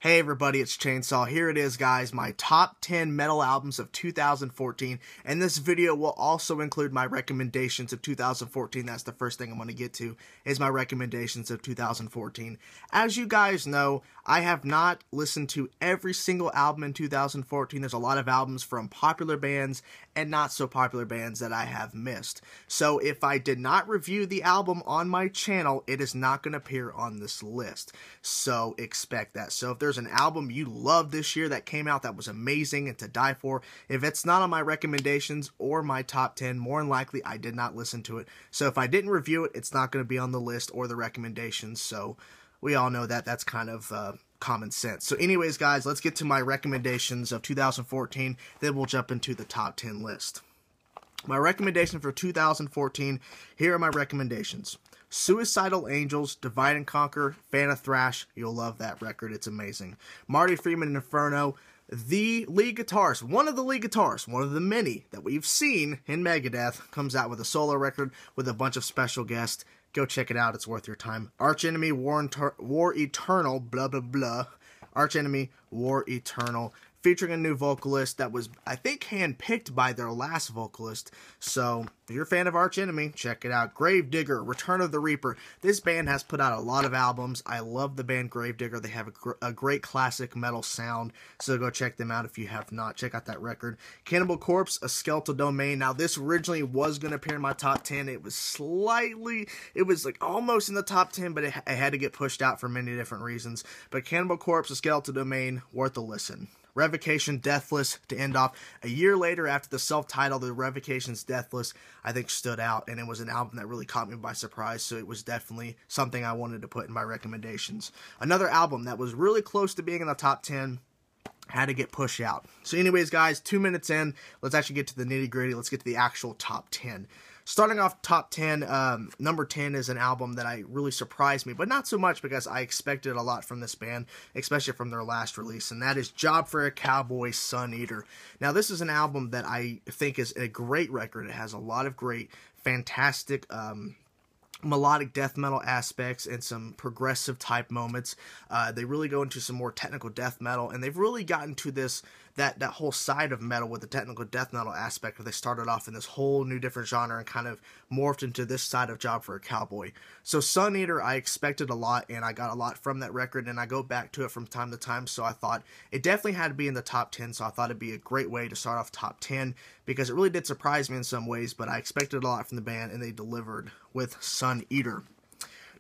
Hey everybody, it's Chainsaw. Here it is, guys, my top 10 metal albums of 2014, and this video will also include my recommendations of 2014. That's the first thing I'm going to get to, is my recommendations of 2014. As you guys know, I have not listened to every single album in 2014. There's a lot of albums from popular bands and not so popular bands that I have missed. So if I did not review the album on my channel, it is not going to appear on this list. So expect that. So if there's an album you love this year that came out that was amazing and to die for, if it's not on my recommendations or my top 10, more than likely I did not listen to it. So if I didn't review it, it's not going to be on the list or the recommendations. So we all know that. That's kind of common sense. So anyways, guys, let's get to my recommendations of 2014. Then we'll jump into the top 10 list. My recommendation for 2014, here are my recommendations. Suicidal Angels, Divide and Conquer, Fan of Thrash. You'll love that record. It's amazing. Marty Friedman and Inferno. The lead guitarist, one of the lead guitarists, one of the many that we've seen in Megadeth, comes out with a solo record with a bunch of special guests. Go check it out. It's worth your time. Arch Enemy, War Eternal, blah, blah, blah. Arch Enemy, War Eternal. Featuring a new vocalist that was, I think, handpicked by their last vocalist. So, if you're a fan of Arch Enemy, check it out. Gravedigger, Return of the Reaper. This band has put out a lot of albums. I love the band Gravedigger. They have a great classic metal sound. So, go check them out if you have not. Check out that record. Cannibal Corpse, A Skeletal Domain. Now, this originally was going to appear in my top 10. It was like almost in the top 10, but it had to get pushed out for many different reasons. But Cannibal Corpse, A Skeletal Domain, worth a listen. Revocation, Deathless, to end off. A year later, after the self-titled, the Revocation's Deathless, I think stood out, and it was an album that really caught me by surprise, so it was definitely something I wanted to put in my recommendations. Another album that was really close to being in the top 10, had to get pushed out. So anyways, guys, 2 minutes in, let's actually get to the nitty-gritty. Let's get to the actual top 10. Starting off top 10, number 10 is an album that really surprised me, but not so much because I expected a lot from this band, especially from their last release, and that is Job for a Cowboy, Suneater. Now, this is an album that I think is a great record. It has a lot of great, fantastic, melodic death metal aspects and some progressive type moments. They really go into some more technical death metal, and they've really gotten to that whole side of metal with the technical death metal aspect, where they started off in this whole new different genre and kind of morphed into this side of Job for a Cowboy. So Suneater, I expected a lot, and I got a lot from that record, and I go back to it from time to time, so I thought it definitely had to be in the top 10, so I thought it'd be a great way to start off top 10, because it really did surprise me in some ways, but I expected a lot from the band, and they delivered with Suneater.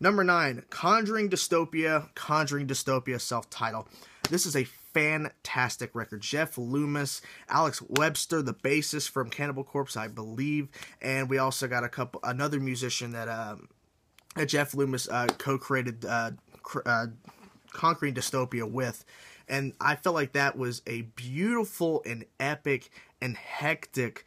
Number 9, Conjuring Dystopia, self-titled. This is a fantastic record. Jeff Loomis, Alex Webster, the bassist from Cannibal Corpse, I believe, and we also got another musician that Jeff Loomis co-created Conquering Dystopia with, and I felt like that was a beautiful and epic and hectic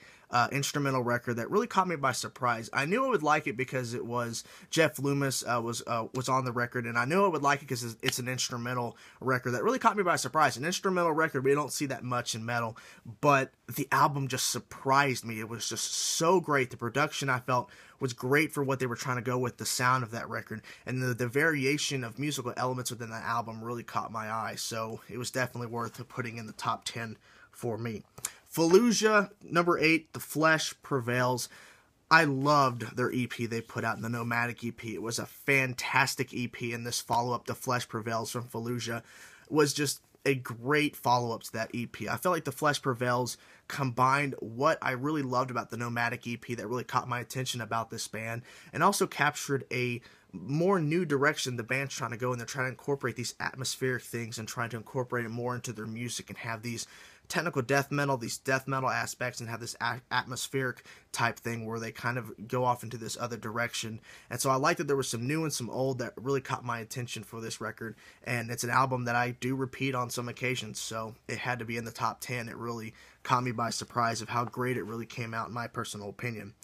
instrumental record that really caught me by surprise. I knew I would like it because it was Jeff Loomis was on the record, and I knew I would like it because it's an instrumental record that really caught me by surprise. An instrumental record, we don't see that much in metal, but the album just surprised me. It was just so great. The production, I felt, was great for what they were trying to go with, the sound of that record, and the variation of musical elements within that album really caught my eye, so it was definitely worth putting in the top 10 for me. Fallujah, number 8, The Flesh Prevails. I loved their EP they put out, in the Nomadic EP. It was a fantastic EP, and this follow-up, The Flesh Prevails from Fallujah, was just a great follow-up to that EP. I felt like The Flesh Prevails combined what I really loved about the Nomadic EP that really caught my attention about this band, and also captured a more new direction the band's trying to go, and they're trying to incorporate these atmospheric things and trying to incorporate it more into their music and have these technical death metal, these death metal aspects, and have this atmospheric type thing where they kind of go off into this other direction. And so I like that there was some new and some old that really caught my attention for this record, and it's an album that I do repeat on some occasions, so it had to be in the top 10. It really caught me by surprise of how great it really came out, in my personal opinion.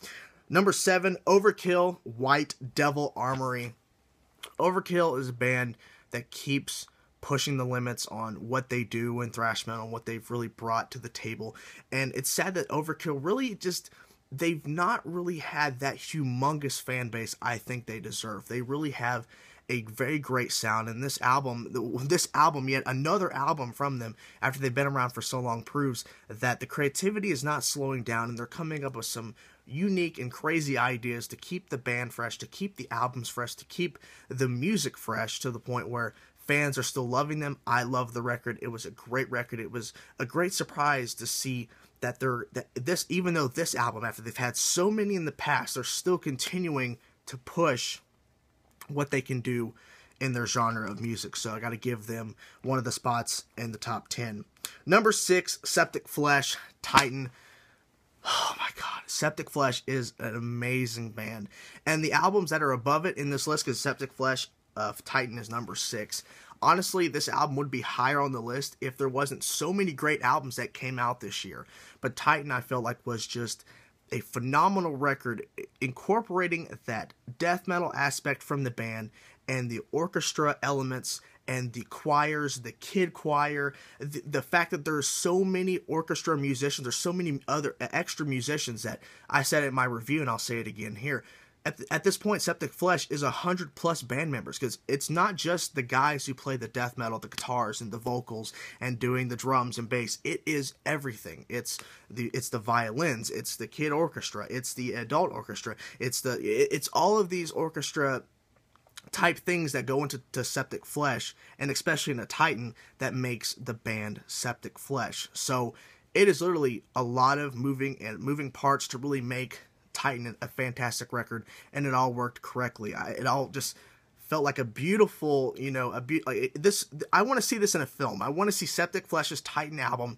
Number 7, Overkill, White Devil Armory. Overkill is a band that keeps pushing the limits on what they do in thrash metal and what they've really brought to the table. And it's sad that Overkill really just, they've not really had that humongous fan base I think they deserve. They really have a very great sound. And this album, yet another album from them after they've been around for so long, proves that the creativity is not slowing down, and they're coming up with some unique and crazy ideas to keep the band fresh, to keep the albums fresh, to keep the music fresh, to the point where fans are still loving them. I love the record. It was a great record. It was a great surprise to see that even though this album, after they've had so many in the past, they're still continuing to push what they can do in their genre of music. So I got to give them one of the spots in the top 10. Number 6, Septicflesh, Titan. Oh my god, Septicflesh is an amazing band. And the albums that are above it in this list, because Septicflesh of Titan is number 6. Honestly, this album would be higher on the list if there wasn't so many great albums that came out this year. But Titan, I felt like, was just a phenomenal record, incorporating that death metal aspect from the band and the orchestra elements and the choirs, the kid choir, the fact that there's so many orchestra musicians, there's so many other extra musicians that I said it in my review, and I'll say it again here. At this point, Septicflesh is 100+ band members, because it's not just the guys who play the death metal, the guitars and the vocals and doing the drums and bass. It is everything. It's the violins, it's the kid orchestra, it's the adult orchestra, it's all of these orchestra type things that go into Septicflesh, and especially in a Titan, that makes the band Septicflesh. So it is literally a lot of moving parts to really make Titan a fantastic record, and it all worked correctly. It all just felt like a beautiful, I want to see this in a film. I want to see Septicflesh's Titan album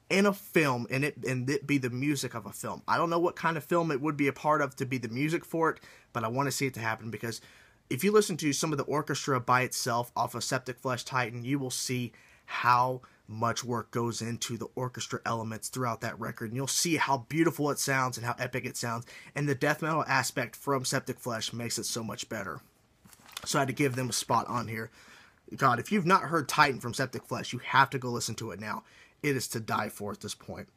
in a film, and it be the music of a film. I don't know what kind of film it would be a part of to be the music for it, but I want to see it to happen, because if you listen to some of the orchestra by itself off of Septicflesh Titan, you will see how much work goes into the orchestra elements throughout that record, and you'll see how beautiful it sounds and how epic it sounds, and the death metal aspect from Septicflesh makes it so much better. So I had to give them a spot on here. God, if you've not heard Titan from Septicflesh, you have to go listen to it now. It is to die for at this point.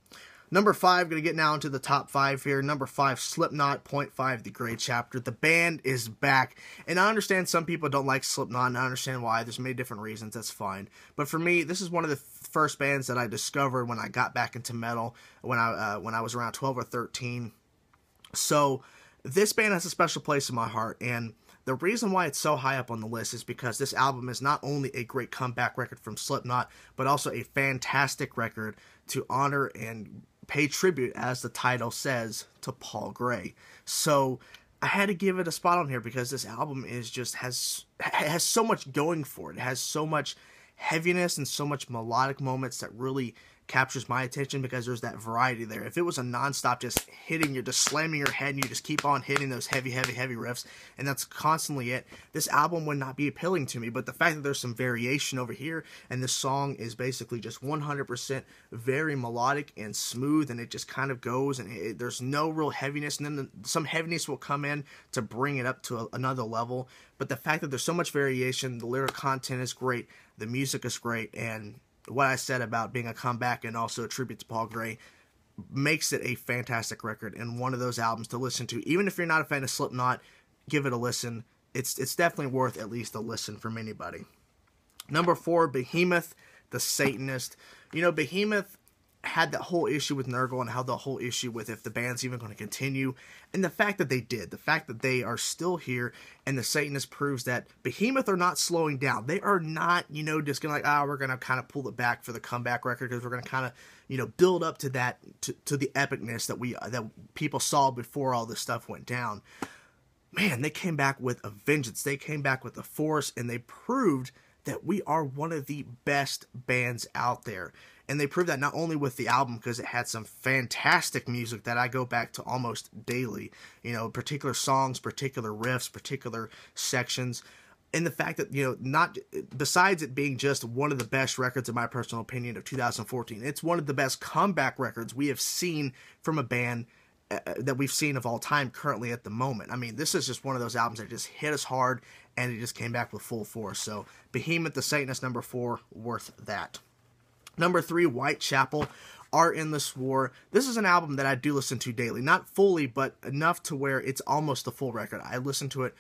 Number 5, going to get now into the top 5 here. Number 5, Slipknot, 0.5, The Grey Chapter. The band is back. And I understand some people don't like Slipknot, and I understand why. There's many different reasons. That's fine. But for me, this is one of the first bands that I discovered when I got back into metal, when I was around 12 or 13. So this band has a special place in my heart, and the reason why it's so high up on the list is because this album is not only a great comeback record from Slipknot, but also a fantastic record to honor and pay tribute, as the title says, to Paul Gray. So I had to give it a spot on here, because this album is just has so much going for it. It has so much heaviness and so much melodic moments that really captures my attention, because there's that variety there. If it was a nonstop just hitting, you're just slamming your head and you just keep on hitting those heavy riffs, and that's constantly it, this album would not be appealing to me. But the fact that there's some variation over here, and this song is basically just 100% very melodic and smooth, and it just kind of goes, and there's no real heaviness, and then some heaviness will come in to bring it up to another level. But the fact that there's so much variation, the lyric content is great, the music is great, and what I said about being a comeback and also a tribute to Paul Gray makes it a fantastic record, and one of those albums to listen to. Even if you're not a fan of Slipknot, give it a listen. It's definitely worth at least a listen from anybody. Number 4, Behemoth, the Satanist. You know, Behemoth had that whole issue with Nurgle, and had the whole issue with if the band's even going to continue, and the fact that they did, the fact that they are still here, and the Satanist proves that Behemoth are not slowing down. They are not, just gonna we're gonna kind of pull it back for the comeback record, because we're gonna kind of, build up to that, to the epicness that people saw before all this stuff went down. Man, they came back with a vengeance. They came back with a force, and they proved that we are one of the best bands out there. And they proved that not only with the album, because it had some fantastic music that I go back to almost daily. Particular songs, particular riffs, particular sections. And the fact that, not besides it being just one of the best records, in my personal opinion, of 2014, it's one of the best comeback records we have seen from a band that we've seen of all time currently at the moment. I mean, this is just one of those albums that just hit us hard, and it just came back with full force. So Behemoth, the Satanist, number 4, worth that. Number 3, Whitechapel, Art in the War. This is an album that I do listen to daily. Not fully, but enough to where it's almost a full record. I listen to it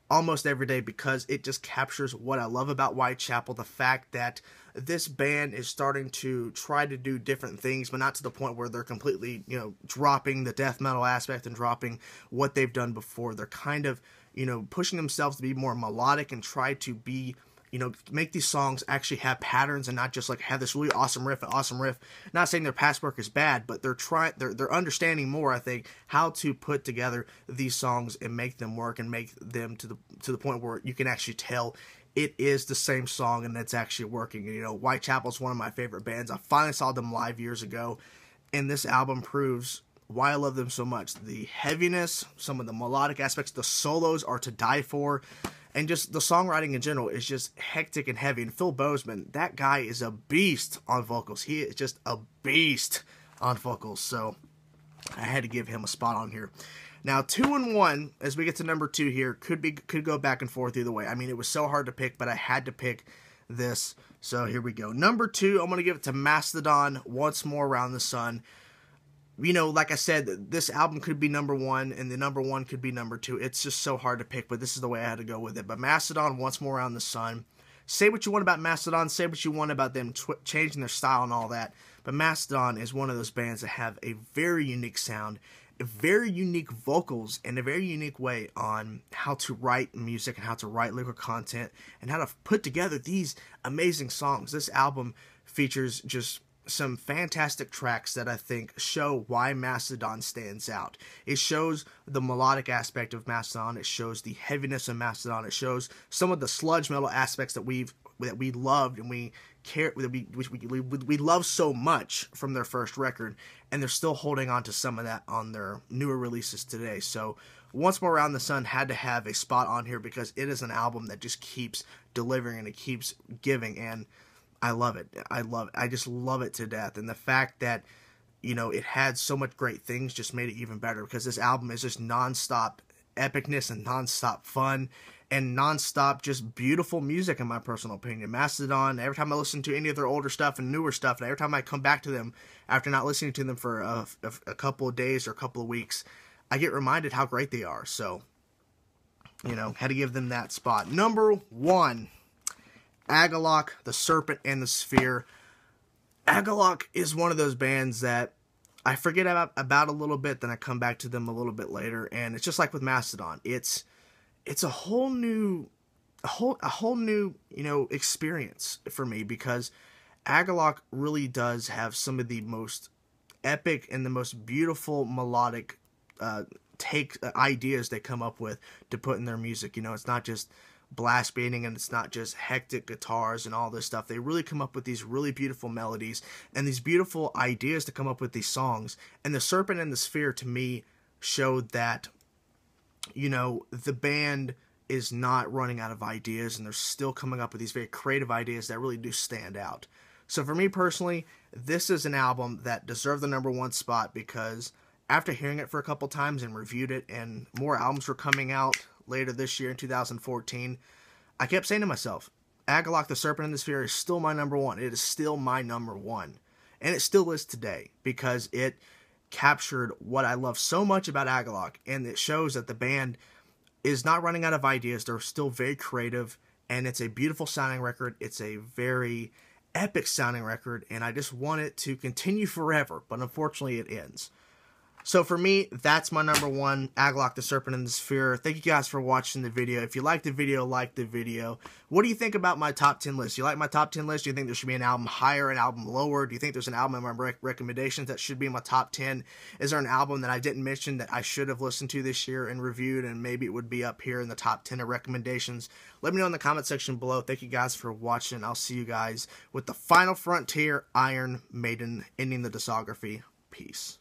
almost every day because it just captures what I love about Whitechapel, the fact that this band is starting to try to do different things, but not to the point where they're completely, dropping the death metal aspect and dropping what they've done before. They're kind of, pushing themselves to be more melodic and try to be, make these songs actually have patterns and not just like have this really awesome riff. Not saying their past work is bad, but they're understanding more, I think, how to put together these songs and make them work and make them to the point where you can actually tell it is the same song and it's actually working. Whitechapel is one of my favorite bands. I finally saw them live years ago, and this album proves why I love them so much. The heaviness, some of the melodic aspects, the solos are to die for. And just the songwriting in general is just hectic and heavy. And Phil Bozeman, that guy is a beast on vocals. He is just a beast on vocals. So I had to give him a spot on here. Now, 2 and 1, as we get to number 2 here, could go back and forth either way. I mean, it was so hard to pick, but I had to pick this. So here we go. Number 2, I'm going to give it to Mastodon, Once More Around the Sun. Like I said, this album could be number 1, and the number 1 could be number 2. It's just so hard to pick, but this is the way I had to go with it. But Mastodon, Once More Around the Sun. Say what you want about Mastodon, say what you want about them changing their style and all that, but Mastodon is one of those bands that have a very unique sound, very unique vocals, and a very unique way on how to write music and how to write lyrical content and how to put together these amazing songs. This album features just some fantastic tracks that I think show why Mastodon stands out. It shows the melodic aspect of Mastodon. It shows the heaviness of Mastodon. It shows some of the sludge metal aspects that we loved and we love so much from their first record, and they're still holding on to some of that on their newer releases today. So Once More Around the Sun had to have a spot on here because it is an album that just keeps delivering and it keeps giving, and I love it. I just love it to death. And the fact that, it had so much great things just made it even better, because this album is just nonstop epicness and nonstop fun and nonstop just beautiful music, in my personal opinion. Mastodon, every time I listen to any of their older stuff and newer stuff, and every time I come back to them after not listening to them for a couple of days or a couple of weeks, I get reminded how great they are. So, had to give them that spot. Number 1. Agalloch, the Serpent and the Sphere. Agalloch is one of those bands that I forget about a little bit, then I come back to them a little bit later, and it's just like with Mastodon. It's a whole new experience for me, because Agalloch really does have some of the most epic and the most beautiful melodic ideas they come up with to put in their music. It's not just blast beating and it's not just hectic guitars and all this stuff. They really come up with these really beautiful melodies and these beautiful ideas to come up with these songs. And the Serpent and the Sphere, to me, showed that, the band is not running out of ideas, and they're still coming up with these very creative ideas that really do stand out. So for me personally, this is an album that deserved the number 1 spot, because after hearing it for a couple times and reviewed it, and more albums were coming out later this year in 2014, I kept saying to myself, Agalloch, the Serpent and the Sphere is still my number 1. It is still my number 1. And it still is today, because it captured what I love so much about Agalloch, and it shows that the band is not running out of ideas. They're still very creative, and it's a beautiful sounding record. It's a very epic sounding record, and I just want it to continue forever, but unfortunately it ends. So for me, that's my number 1, Agalloch, the Serpent and the Sphere. Thank you guys for watching the video. If you liked the video, like the video. What do you think about my top 10 list? You like my top 10 list? Do you think there should be an album higher, an album lower? Do you think there's an album in my recommendations that should be in my top 10? Is there an album that I didn't mention that I should have listened to this year and reviewed, and maybe it would be up here in the top 10 of recommendations? Let me know in the comment section below. Thank you guys for watching. I'll see you guys with the Final Frontier, Iron Maiden, ending the discography. Peace.